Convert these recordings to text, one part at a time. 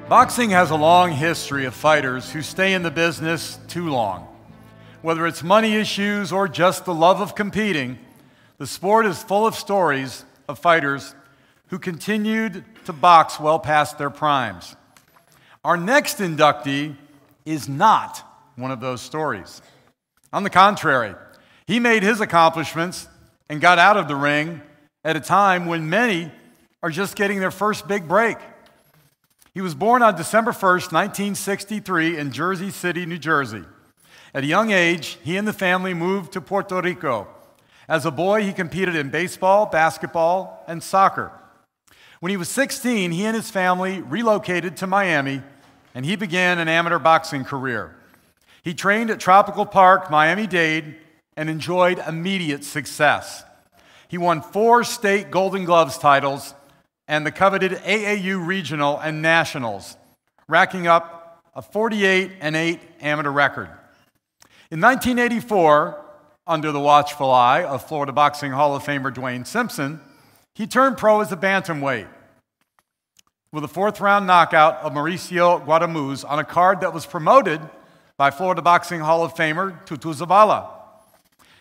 Boxing has a long history of fighters who stay in the business too long. Whether it's money issues or just the love of competing, the sport is full of stories of fighters who continued to box well past their primes. Our next inductee is not one of those stories. On the contrary, he made his accomplishments and got out of the ring at a time when many are just getting their first big break. He was born on December 1st, 1963 in Jersey City, New Jersey. At a young age, he and the family moved to Puerto Rico. As a boy, he competed in baseball, basketball, and soccer. When he was 16, he and his family relocated to Miami, and he began an amateur boxing career. He trained at Tropical Park, Miami-Dade, and enjoyed immediate success. He won 4 state Golden Gloves titles and the coveted AAU Regional and Nationals, racking up a 48-8 amateur record. In 1984, under the watchful eye of Florida Boxing Hall of Famer Dwayne Simpson, he turned pro as a bantamweight with a 4th-round knockout of Mauricio Guadamuz on a card that was promoted by Florida Boxing Hall of Famer Tutu Zavala.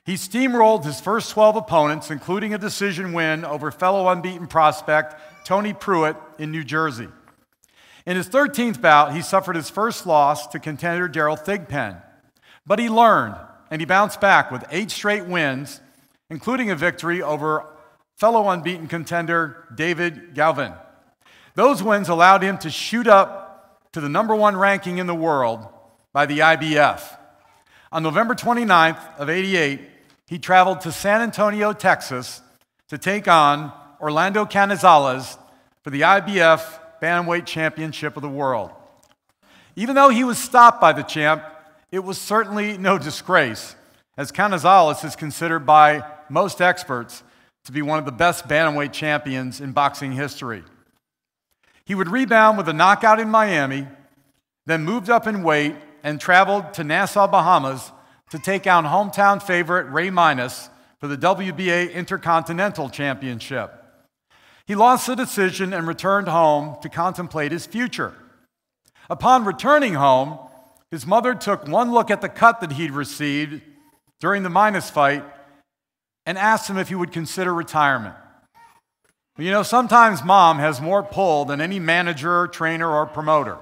He steamrolled his first 12 opponents, including a decision win over fellow unbeaten prospect Tony Pruitt in New Jersey. In his 13th bout, he suffered his first loss to contender Daryl Thigpen. But he learned, and he bounced back with 8 straight wins, including a victory over fellow unbeaten contender David Galvin. Those wins allowed him to shoot up to the #1 ranking in the world by the IBF. On November 29th of '88, he traveled to San Antonio, Texas, to take on Orlando Canizales for the IBF Bantamweight Championship of the World. Even though he was stopped by the champ, it was certainly no disgrace, as Canizales is considered by most experts to be one of the best bantamweight champions in boxing history. He would rebound with a knockout in Miami, then moved up in weight and traveled to Nassau, Bahamas to take on hometown favorite Ray Minas for the WBA Intercontinental Championship. He lost the decision and returned home to contemplate his future. Upon returning home, his mother took one look at the cut that he'd received during the Minas fight and asked him if he would consider retirement. You know, sometimes mom has more pull than any manager, trainer, or promoter.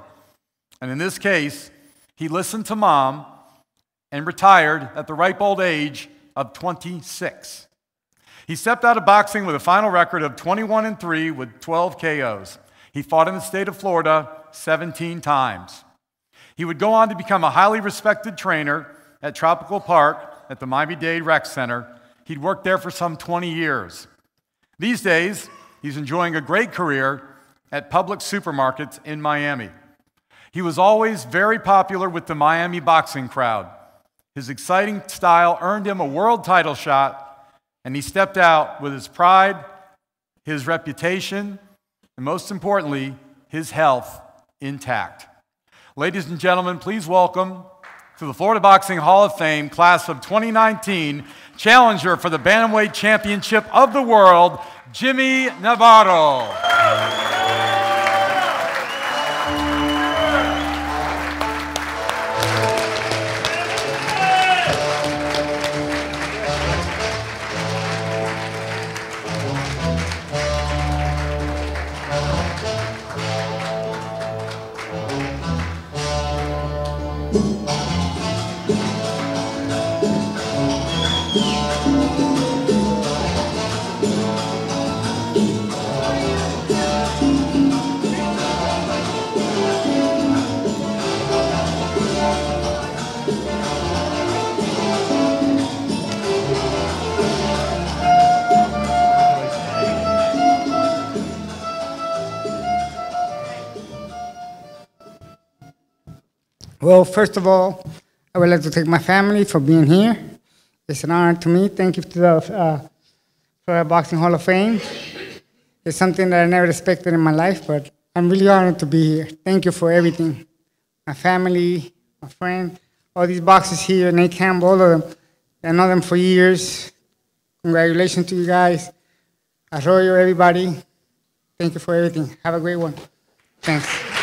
And in this case, he listened to mom and retired at the ripe old age of 26. He stepped out of boxing with a final record of 21-3 with 12 KOs. He fought in the state of Florida 17 times. He would go on to become a highly respected trainer at Tropical Park at the Miami-Dade Rec Center. He'd worked there for some 20 years. These days, he's enjoying a great career at Publix supermarkets in Miami. He was always very popular with the Miami boxing crowd. His exciting style earned him a world title shot, and he stepped out with his pride, his reputation, and most importantly, his health intact. Ladies and gentlemen, please welcome to the Florida Boxing Hall of Fame, class of 2019, challenger for the Bantamweight Championship of the World, Jimmy Navarro. Well, first of all, I would like to thank my family for being here. It's an honor to me. Thank you to the Florida Boxing Hall of Fame. It's something that I never expected in my life, but I'm really honored to be here. Thank you for everything. My family, my friend, all these boxers here, Nate Campbell, all of them. I know them for years. Congratulations to you guys. Arroyo, everybody. Thank you for everything. Have a great one. Thanks.